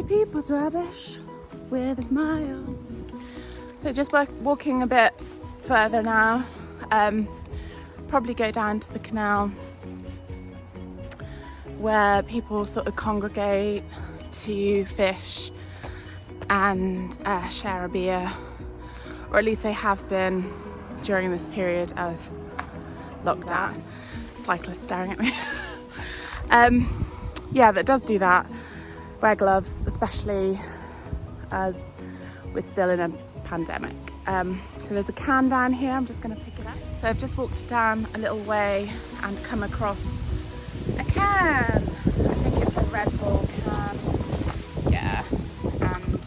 people's rubbish with a smile. So just walking a bit further now, probably go down to the canal where people sort of congregate to fish and share a beer, or at least they have been during this period of lockdown. Cyclist staring at me. Yeah, that does do that. Wear gloves, especially as we're still in a pandemic. So there's a can down here, I'm just going to pick it up. So I've just walked down a little way and come across a can. I think it's a Red Bull can. Yeah, and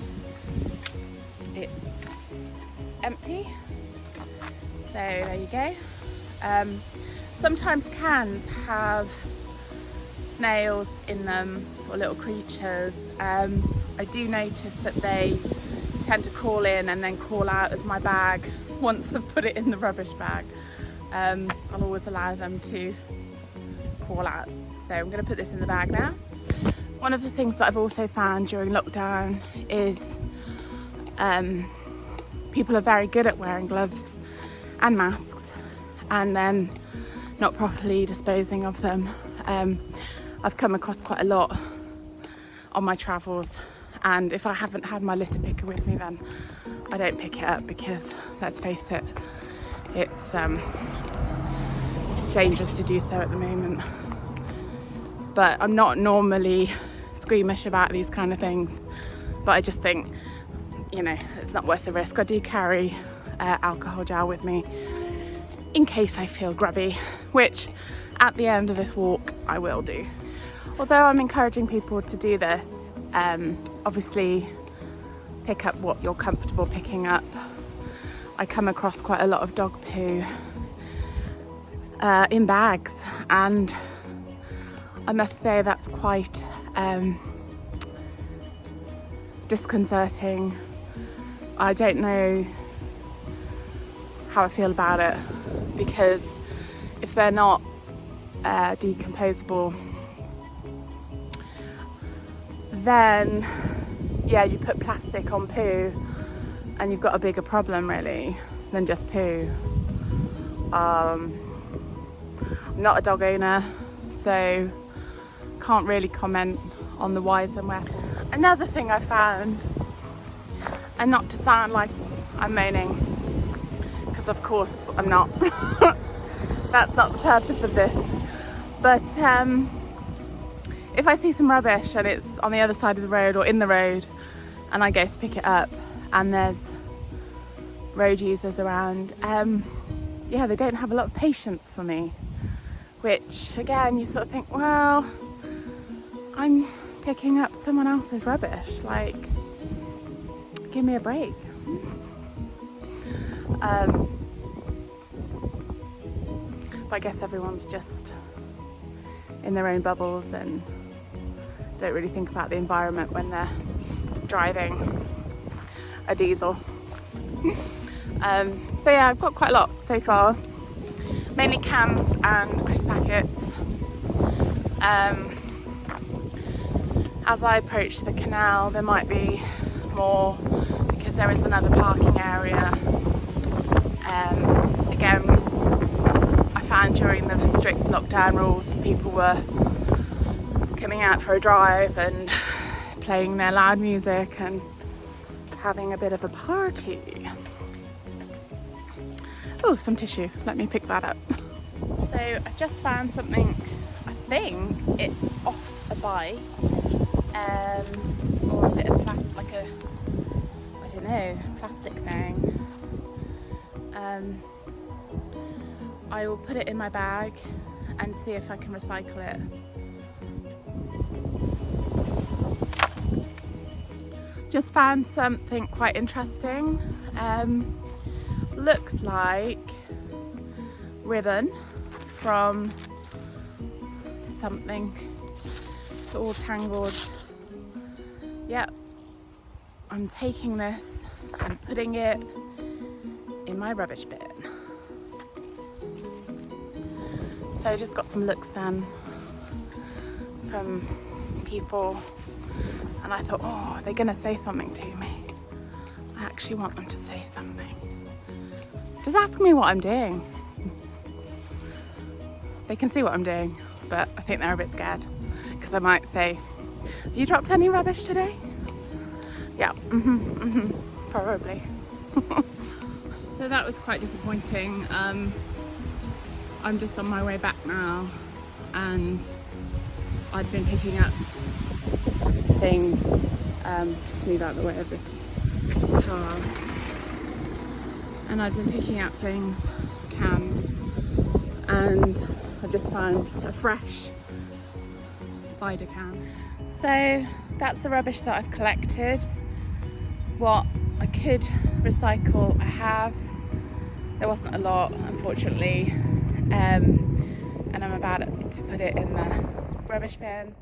it's empty. So there you go. Sometimes cans have snails in them or little creatures. I do notice that they tend to crawl in and then crawl out of my bag once I've put it in the rubbish bag. I'll always allow them to crawl out. So I'm going to put this in the bag now. One of the things that I've also found during lockdown is people are very good at wearing gloves and masks and then not properly disposing of them. I've come across quite a lot on my travels, and if I haven't had my litter picker with me, then I don't pick it up because, let's face it, it's dangerous to do so at the moment. But I'm not normally squeamish about these kind of things, but I just think, you know, it's not worth the risk. I do carry alcohol gel with me in case I feel grubby, which at the end of this walk I will do. Although I'm encouraging people to do this, obviously pick up what you're comfortable picking up. I come across quite a lot of dog poo in bags, and I must say that's quite disconcerting. I don't know how I feel about it, because if they're not decomposable, then yeah, you put plastic on poo and you've got a bigger problem really than just poo. I'm not a dog owner, so can't really comment on the whys and wherefores. Another thing I found, and not to sound like I'm moaning, because of course I'm not, that's not the purpose of this, but if I see some rubbish and it's on the other side of the road or in the road and I go to pick it up and there's road users around, yeah, they don't have a lot of patience for me, which again, you sort of think, well, I'm picking up someone else's rubbish, like, give me a break. But I guess everyone's just in their own bubbles and don't really think about the environment when they're driving a diesel. So yeah, I've got quite a lot so far, mainly cans and crisp packets. As I approach the canal, there might be more because there is another parking area. Again, I found during the strict lockdown rules, people were coming out for a drive and playing their loud music and having a bit of a party. Oh, some tissue. Let me pick that up. So I just found something, I think it's off a bike, or a bit of plastic, like a, I don't know, plastic thing. I will put it in my bag and see if I can recycle it. Just found something quite interesting. Looks like ribbon from something. It's all tangled. Yep, I'm taking this and putting it in my rubbish bin. So I just got some looks then from people, and And I thought, oh, they're gonna say something to me. I actually want them to say something. Just ask me what I'm doing. They can see what I'm doing, but I think they're a bit scared because I might say, have you dropped any rubbish today? Yeah, probably. So that was quite disappointing. I'm just on my way back now, and I'd been picking up things, move out the way of this car, and I'd been picking up things, cans, and I've just found a fresh cider can. So that's the rubbish that I've collected. What I could recycle, I have. There wasn't a lot, unfortunately, and I'm about to put it in the rubbish bin.